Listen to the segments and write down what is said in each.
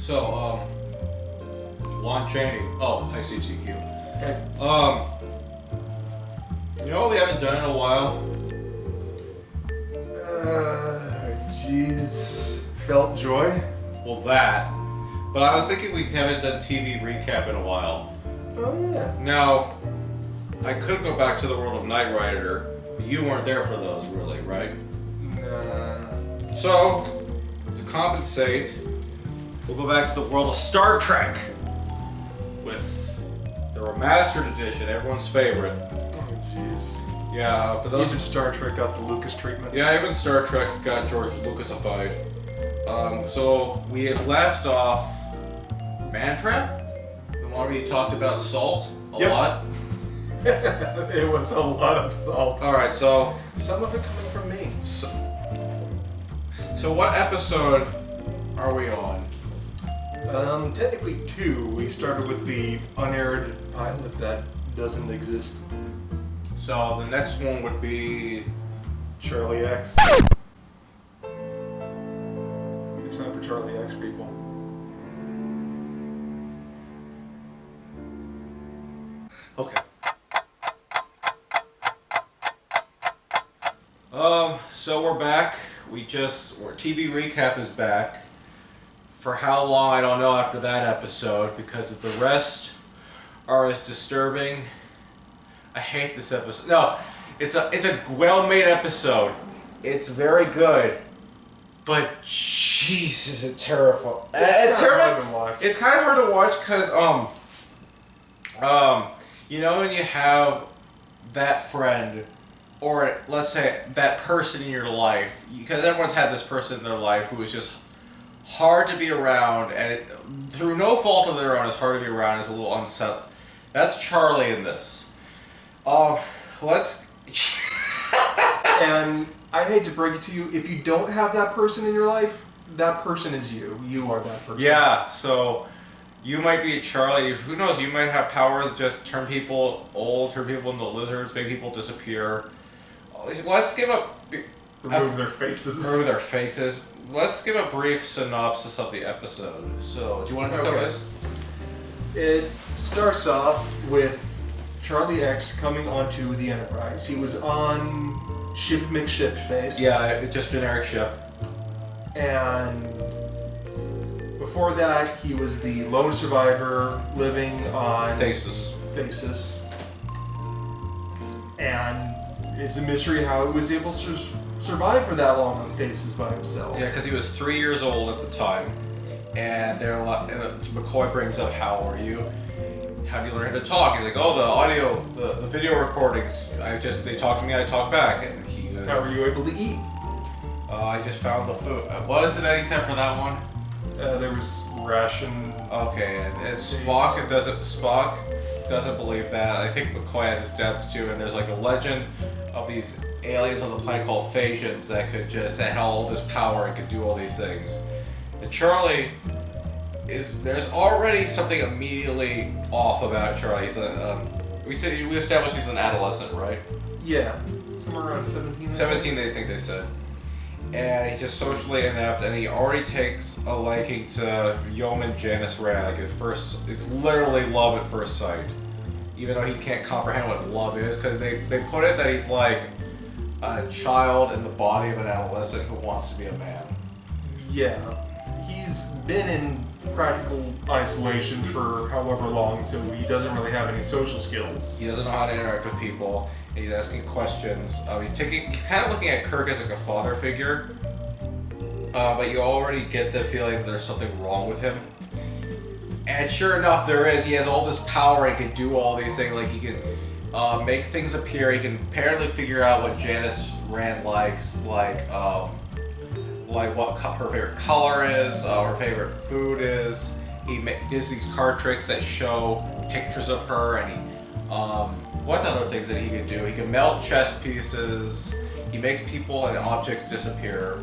So, Lon Chaney. Oh, ICGQ. Okay. You know what we haven't done in a while? Jeez. Felt joy? Well, that. But I was thinking we haven't done TV recap in a while. Oh, yeah. Now, I could go back to the world of Knight Rider, but you weren't there for those, really, right? Nah. So, to compensate, we'll go back to the world of Star Trek with the remastered edition, everyone's favorite. Oh, jeez. Yeah, for those Even Star Trek got the Lucas treatment. Yeah, even Star Trek got George Lucasified. So we had left off Mantrap, the one where you talked about salt a lot. It was a lot of salt. Alright, so Some of it coming from me. So what episode are we on? Technically 2. We started with the unaired pilot that doesn't exist. So the next one would be... Charlie X. It's time for Charlie X, people. Okay. So we're back. TV recap is back. For how long, I don't know after that episode, because the rest are as disturbing. I hate this episode. No, it's a well-made episode. It's very good. But jeez, is it terrifying. It's hard to watch. It's kind of hard to watch because you know when you have that friend, or let's say that person in your life, because everyone's had this person in their life who is just hard to be around, and through no fault of their own, it's hard to be around. It's a little unsettling. That's Charlie in this. Let's. And I hate to break it to you, if you don't have that person in your life, that person is you. You are that person. Yeah, so you might be a Charlie. Who knows? You might have power to just turn people old, turn people into lizards, make people disappear. Let's give Remove their faces. Remove their faces. Let's give a brief synopsis of the episode. So, do you want to cover this? It starts off with Charlie X coming onto the Enterprise. He was on ship McShipface. Yeah, it's just generic ship. And before that, he was the lone survivor living on Thasus. And it's a mystery how he was able to survive for that long on Thasus by himself. Yeah, because he was 3 years old at the time. And McCoy brings up, how are you? How do you learn how to talk? He's like, oh, the audio, the video recordings. They talk to me, I talk back. And he. How were you able to eat? I just found the food. What is it that he said for that one? There was ration. Okay, and Spock doesn't believe that. I think McCoy has his doubts too. And there's like a legend of these aliens on the planet called Phasians that had all this power and could do all these things. And Charlie there's already something immediately off about Charlie. He's we established he's an adolescent, right? Yeah, somewhere around 17. 17, they said. And he's just socially inept, and he already takes a liking to Yeoman Janice Rand. Like it's literally love at first sight. Even though he can't comprehend what love is, because they put it that he's like a child in the body of an adolescent who wants to be a man. Yeah, he's been in practical isolation for however long, so he doesn't really have any social skills. He doesn't know how to interact with people, and he's asking questions. He's kind of looking at Kirk as like a father figure, but you already get the feeling that there's something wrong with him. And sure enough, there is. He has all this power and can do all these things. Like he can make things appear. He can apparently figure out what Janice Rand likes, like what her favorite color is, her favorite food is. He does these card tricks that show pictures of her, and what other things that he could do? He can melt chess pieces. He makes people and objects disappear.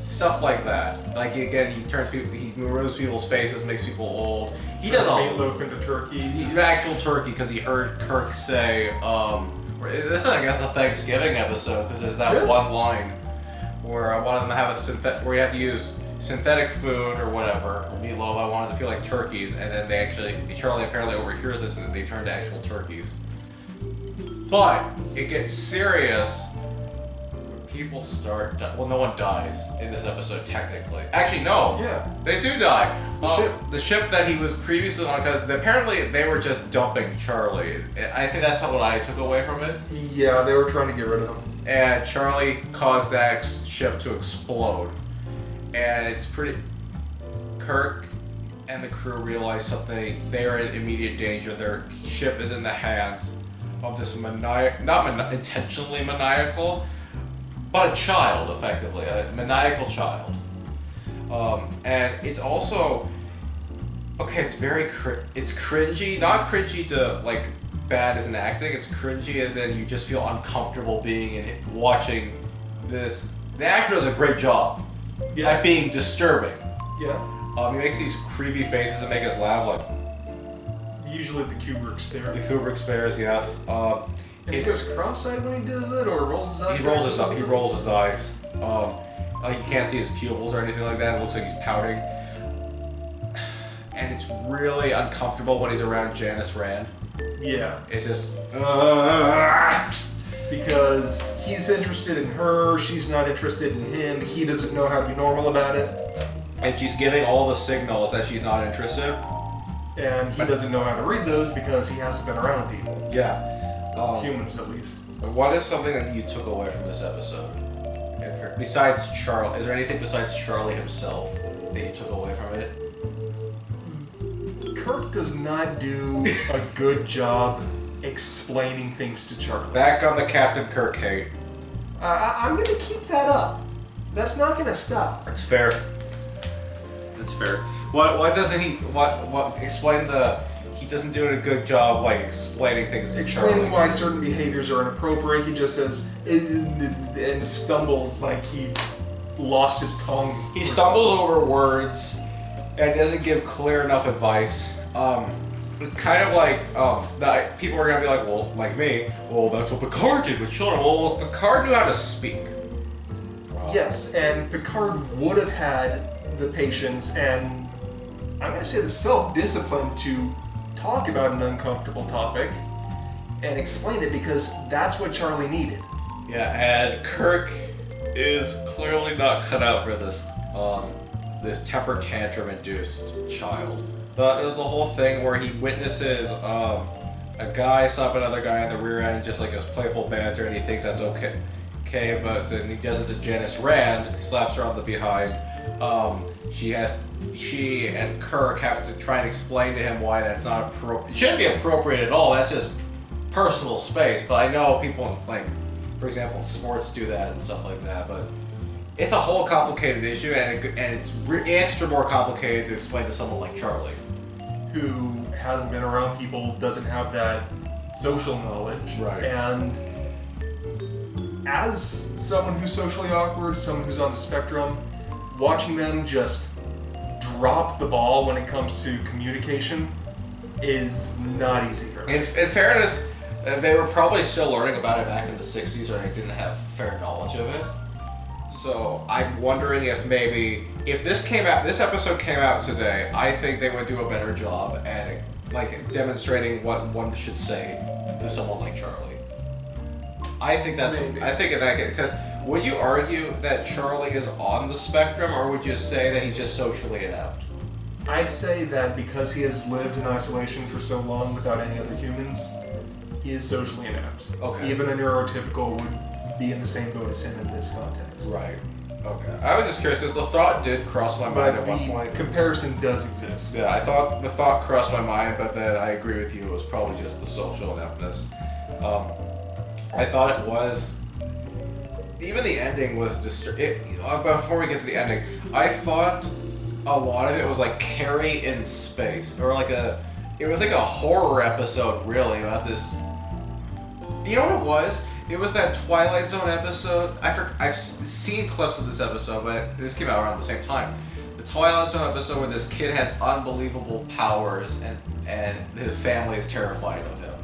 Stuff like that. Like again, he removes people's faces, makes people old. He does all. Meatloaf into turkey. He's an actual turkey because he heard Kirk say, this is I guess a Thanksgiving episode because there's that one line where one of them have where you have to use synthetic food or whatever, or meatloaf. I want it to feel like turkeys, and then Charlie apparently overhears this, and they turn to actual turkeys. But it gets serious. People start. Well, no one dies in this episode technically. Actually, no. Yeah. They do die. The ship that he was previously on, because apparently they were just dumping Charlie. I think that's what I took away from it. Yeah, they were trying to get rid of him. And Charlie caused that ship to explode. And it's pretty. Kirk and the crew realize something. They are in immediate danger. Their ship is in the hands of this intentionally maniacal, but a child, effectively, a maniacal child. And it's also, okay, it's very, it's cringy, not cringy to, like, bad as in acting, it's cringy as in you just feel uncomfortable being in it, watching this. The actor does a great job at being disturbing. Yeah. He makes these creepy faces that make us laugh, like, usually the Kubrick stare. the Kubrick stares, yeah. And he goes cross-eyed when he does it, or rolls his eyes? He rolls his eyes. You can't see his pupils or anything like that. It looks like he's pouting. And it's really uncomfortable when he's around Janice Rand. Yeah. It's just... Because he's interested in her, she's not interested in him, he doesn't know how to be normal about it. And she's giving all the signals that she's not interested. And he doesn't know how to read those because he hasn't been around people. Yeah. Humans, at least. What is something that you took away from this episode? Besides Charlie, is there anything besides Charlie himself that you took away from it? Kirk does not do a good job explaining things to Charlie. Back on the Captain Kirk hate. I'm gonna keep that up. That's not gonna stop. That's fair. That's fair. What doesn't he? What explain the? He doesn't do a good job like explaining things to Charlie. Explaining why certain behaviors are inappropriate. He just says and stumbles like he lost his tongue. He stumbles over words and doesn't give clear enough advice. It's kind of like that people are gonna be like, well, like me. Well, that's what Picard did with children. Well, Picard knew how to speak. Yes, and Picard would have had the patience and I'm going to say the self-discipline to talk about an uncomfortable topic and explain it because that's what Charlie needed. Yeah, and Kirk is clearly not cut out for this this temper tantrum induced child. There's the whole thing where he witnesses a guy slap another guy on the rear end, just like a playful banter, and he thinks that's okay. But then he does it to Janice Rand, slaps her on the behind. She and Kirk have to try and explain to him why that's not appropriate. It shouldn't be appropriate at all. That's just personal space. But I know people, like, for example, in sports do that and stuff like that. But it's a whole complicated issue, and it's extra more complicated to explain to someone like Charlie, who hasn't been around people, doesn't have that social knowledge, right? And as someone who's socially awkward, someone who's on the spectrum, watching them just drop the ball when it comes to communication is not easy for me. In fairness, they were probably still learning about it back in the 60s, or they didn't have fair knowledge of it. So I'm wondering if maybe if this episode came out today, I think they would do a better job at like demonstrating what one should say to someone like Charlie. I think in that case, because would you argue that Charlie is on the spectrum, or would you say that he's just socially inept? I'd say that because he has lived in isolation for so long without any other humans, he is socially inept. Okay. Even a neurotypical would be in the same boat as him in this context. Right. Okay. I was just curious because the thought did cross my mind at one point. Comparison does exist. Yeah, the thought crossed my mind, but then I agree with you. It was probably just the social ineptness. I thought it was. Even the ending was before we get to the ending, I thought a lot of it was like Carrie in space, or it was like a horror episode, really, about this. You know what it was? It was that Twilight Zone episode. I've seen clips of this episode, but this came out around the same time. The Twilight Zone episode where this kid has unbelievable powers and his family is terrified of him.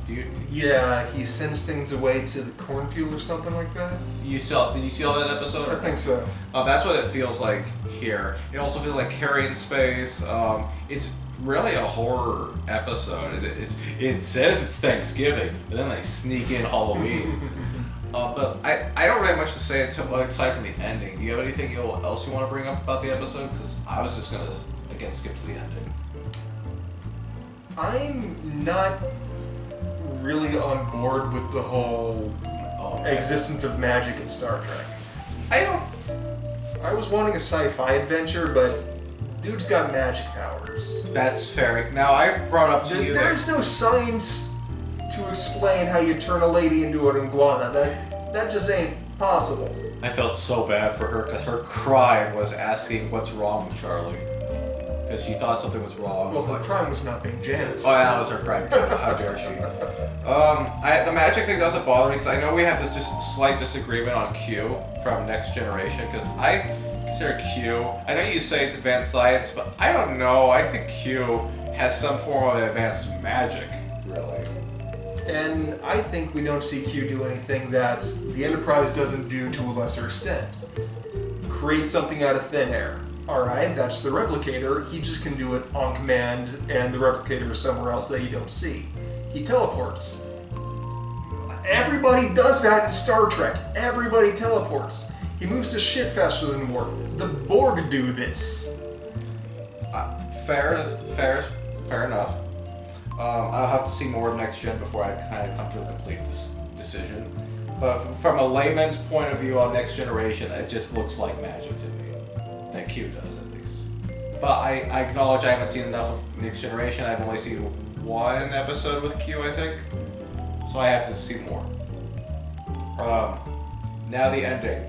Yeah, he sends things away to the cornfield or something like that. Did you see all that episode? I think so. That's what it feels like here. It also feels like Carrie in Space. It's really a horror episode. It says it's Thanksgiving, but then they sneak in Halloween. But I don't really have much to say aside from the ending. Do you have anything else you want to bring up about the episode? Because I was just gonna again skip to the ending. I'm not really on board with the whole existence of magic in Star Trek. I was wanting a sci-fi adventure, but dude's got magic powers. That's fair. Now I brought up to you there's no science to explain how you turn a lady into an iguana. That just ain't possible. I felt so bad for her because her crime was asking what's wrong with Charlie. Because she thought something was wrong. Well, her crime was not being Janice. Oh, that was her crime. How dare she? The magic thing doesn't bother me because I know we had this just slight disagreement on Q from Next Generation because I consider Q. I know you say it's advanced science, but I don't know. I think Q has some form of advanced magic, really. And I think we don't see Q do anything that the Enterprise doesn't do to a lesser extent. Create something out of thin air. Alright, that's the replicator. He just can do it on command, and the replicator is somewhere else that you don't see. He teleports. Everybody does that in Star Trek. Everybody teleports. He moves his shit faster than warp. The Borg do this. Fair enough. I'll have to see more of Next Gen before I kind of come to a complete decision. But from a layman's point of view on Next Generation, it just looks like magic to me. That Q does, at least. But I acknowledge I haven't seen enough of Next Generation. I've only seen one episode with Q, I think. So I have to see more. Now the ending.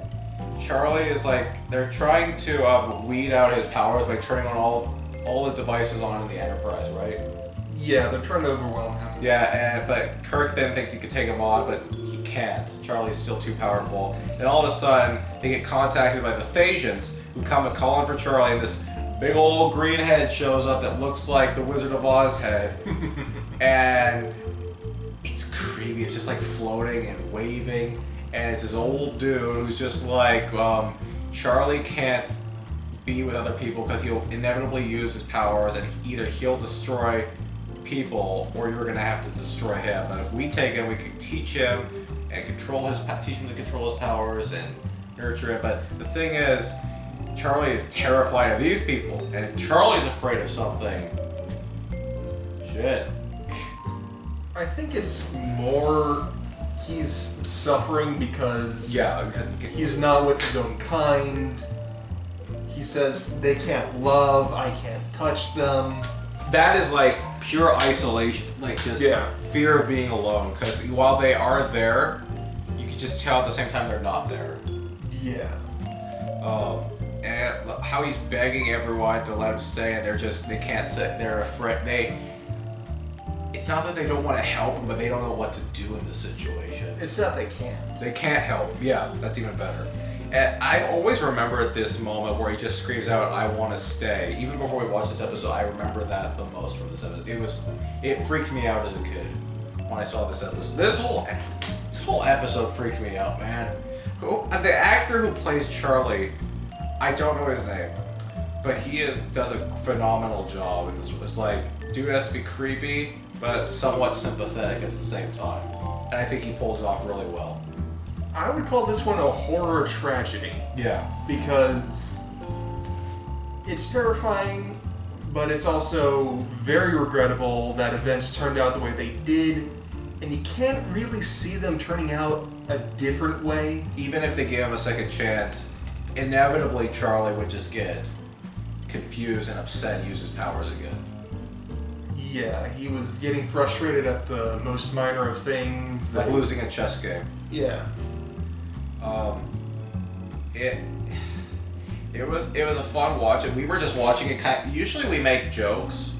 Charlie is like, they're trying to weed out his powers by turning on all the devices on in the Enterprise, right? Yeah, they're trying to overwhelm him. Yeah, but Kirk then thinks he could take him on, but he can't. Charlie's still too powerful. Then all of a sudden, they get contacted by the Thasians, who come and calling for Charlie, and this big old green head shows up that looks like the Wizard of Oz head. And it's creepy. It's just like floating and waving. And it's this old dude who's just like, Charlie can't be with other people because he'll inevitably use his powers, and either he'll destroy people or you're gonna have to destroy him. But if we take him, we can teach him and teach him to control his powers and nurture it. But the thing is, Charlie is terrified of these people, and if Charlie's afraid of something, shit. I think it's more he's suffering because he's not with his own kind. He says they can't love, I can't touch them. That is like pure isolation, like just fear of being alone. Because while they are there, you can just tell at the same time they're not there. Yeah. And how he's begging everyone to let him stay, and they can't sit. They're afraid. It's not that they don't want to help him, but they don't know what to do in this situation. It's not they can't. They can't help. Yeah, that's even better. And I always remember this moment where he just screams out, "I want to stay." Even before we watched this episode, I remember that the most from this episode. It freaked me out as a kid when I saw this episode. This whole episode freaked me out, man. The actor who plays Charlie, I don't know his name, but he does a phenomenal job in this. It's like, dude has to be creepy, but somewhat sympathetic at the same time. And I think he pulled it off really well. I would call this one a horror tragedy. Yeah. Because it's terrifying, but it's also very regrettable that events turned out the way they did, and you can't really see them turning out a different way. Even if they gave him a second chance, inevitably Charlie would just get confused and upset and use his powers again. Yeah, he was getting frustrated at the most minor of things. Like losing a chess game. Yeah. It was a fun watch, and we were just watching it. Usually we make jokes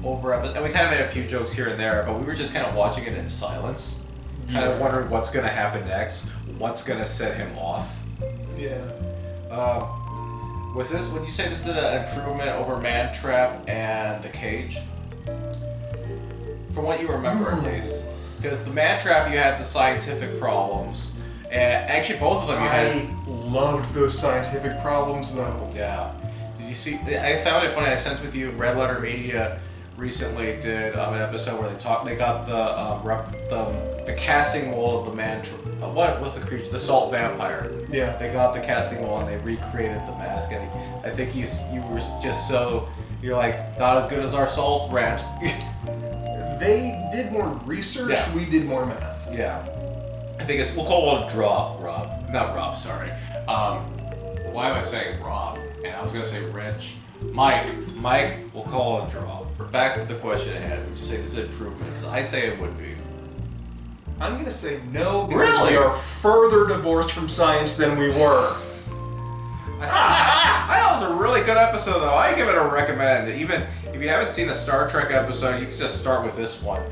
over episodes, and we kind of made a few jokes here and there, but we were just kind of watching it in silence, kind of wondering what's going to happen next, what's going to set him off. Yeah. Was this, when you say this is an improvement over Man Trap and The Cage? From what you remember, at least. Because the Man Trap, you had the scientific problems. And actually, both of them you had. I loved those scientific problems, though. Yeah. Did you see? I found it funny. I sent with you. Red Letter Media recently did an episode where they got the casting mold of the man. What was the creature? The salt vampire. Yeah. They got the casting mold and they recreated the mask. And I think you were just so you're like not as good as our salt rant. They did more research. Yeah. We did more math. Yeah. I think we'll call it a drop, Rob. Not Rob, sorry. Why am I saying Rob? And I was gonna say Rich. Mike, we'll call it a drop. Back to the question at hand. Would you say this is an improvement? Because I'd say it would be. I'm gonna say no because Really? we are further divorced from science than we were. I thought it was a really good episode, though. I give it a recommend. Even if you haven't seen a Star Trek episode, you can just start with this one.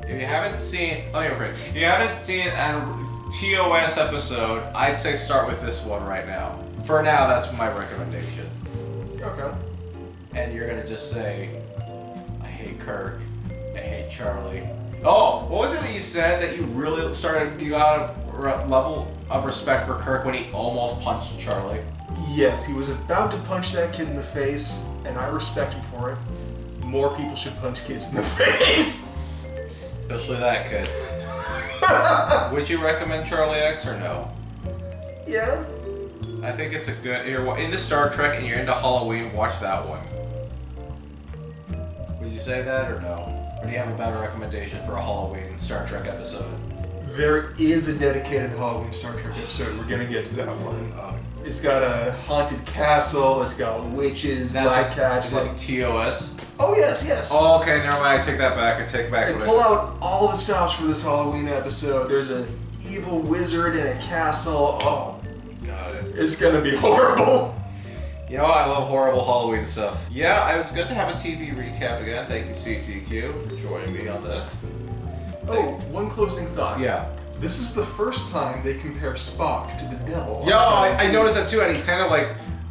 If you haven't seen, if you haven't seen a TOS episode, I'd say start with this one right now. For now, that's my recommendation. Okay. And you're gonna just say, I hate Kirk, I hate Charlie. Oh, what was it that you said that you really you got a level of respect for Kirk when he almost punched Charlie? Yes, he was about to punch that kid in the face, and I respect him for it. More people should punch kids in the face. Especially that kid. Would you recommend Charlie X or no? Yeah. I think it's a good. You're into Star Trek and you're into Halloween. Watch that one. Would you say that or no? Or do you have a better recommendation for a Halloween Star Trek episode? There is a dedicated Halloween Star Trek episode. We're gonna get to that one. It's got a haunted castle. It's got witches, black cats. Is this TOS? Oh yes, yes. Oh, okay. Never mind. I take that back. I take back. And what pull I said. out all the stops for this Halloween episode. There's an evil wizard in a castle. Oh, Got it. it's gonna be horrible. You know, I love horrible Halloween stuff. Yeah, it was good to have a TV recap again. Thank you, CTQ, for joining me on this. Oh, one closing thought. Yeah. This is the first time they compare Spock to the devil. Yeah, I noticed that too, and he's kind of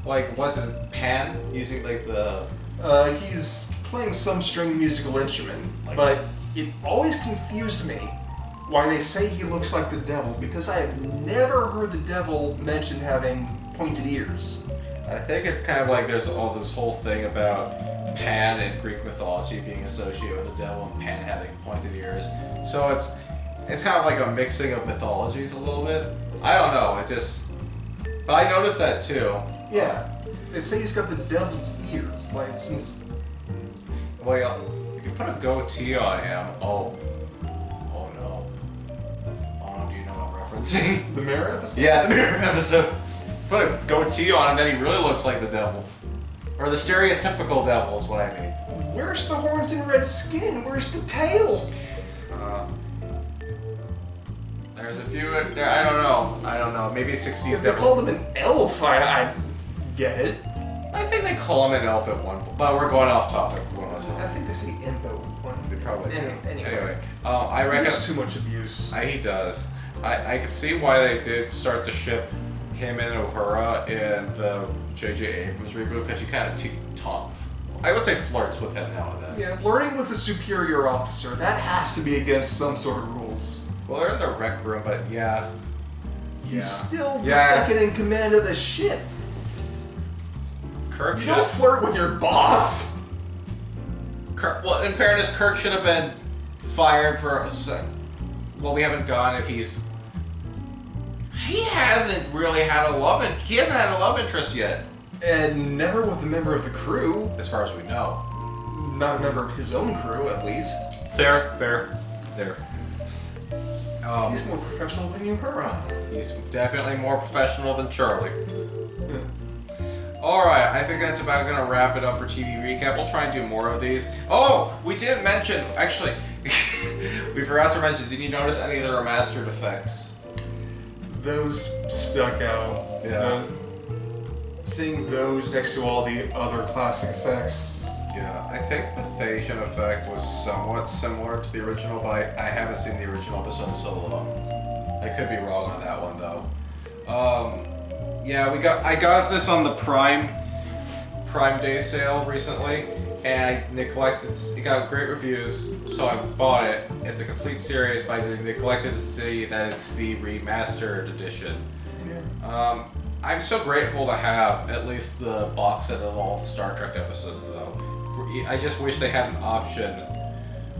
like what's his Pan using like the. He's playing some string musical instrument, Like- but it always confused me why they say he looks like the devil because I have never heard the devil mentioned having pointed ears. I think it's kind of like there's all this whole thing about Pan in Greek mythology being associated with the devil and Pan having pointed ears. So it's kind of like a mixing of mythologies a little bit. I don't know, but I noticed that too. Yeah, they say he's got the devil's ears, like since. Well, if you put a goatee on him, oh no. Oh, do you know what I'm referencing? The mirror episode? Yeah, the mirror episode. Put a goatee on him, then he really looks like the devil. Or the stereotypical devil is what I mean. Where's the horns and red skin? Where's the tail? There's a few. I don't know. Maybe 60s If they devil. called him an elf, I get it. I think they call him an elf at one point. But we're going off topic. I think they say imp at one point. They probably do. Anyway. I He reckon gets too much abuse. he does. I could see why they did start to ship him and Uhura in the J.J. Abrams reboot because you kind of I would say flirts with him now and then. Yeah, flirting with a superior officer, that has to be against some sort of rules. Well, they're in the rec room, but yeah. He's still the Yeah. second in command of the ship. Kirk You should. don't flirt with your boss. Well, in fairness, Kirk should have been fired for. Well, we haven't gone if he's. He hasn't really had a love. He hasn't had a love interest yet, And never with a member of the crew. as far as we know. Not a member of his own crew, at least. Fair. He's more professional than Uhura. He's definitely more professional than Charlie. Alright, I think that's about going to wrap it up for TV Recap. We'll try and do more of these. Oh, we didn't mention, actually, we forgot to mention, did you notice any of the remastered effects? Those stuck out. Yeah. Seeing those next to all the other classic effects. Yeah, I think the Thasian effect was somewhat similar to the original, but I haven't seen the original episode in so long. I could be wrong on that one, though. Yeah, I got this on the Prime Day sale recently, and I neglected. It got great reviews, so I bought it. It's a complete series, but I neglected to see that it's the remastered edition. Yeah. I'm so grateful to have at least the box set of all the Star Trek episodes, though. I just wish they had an option.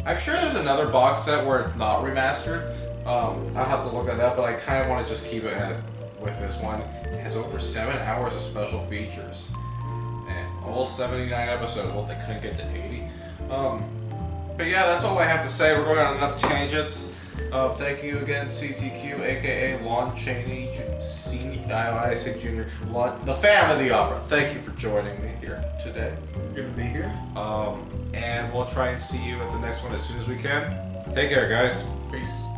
I'm sure there's another box set where it's not remastered. I'll have to look that up, but I kind of want to just keep it with this one. It has over 7 hours of special features. And all 79 episodes. Well, they couldn't get to 80. But yeah, that's all I have to say. We're going on enough tangents. Thank you again, CTQ, aka Lon Chaney, Senior. I say Junior. The Phantom of the Opera. Thank you for joining me here today. Good to be here. And we'll try and see you at the next one as soon as we can. Take care, guys. Peace.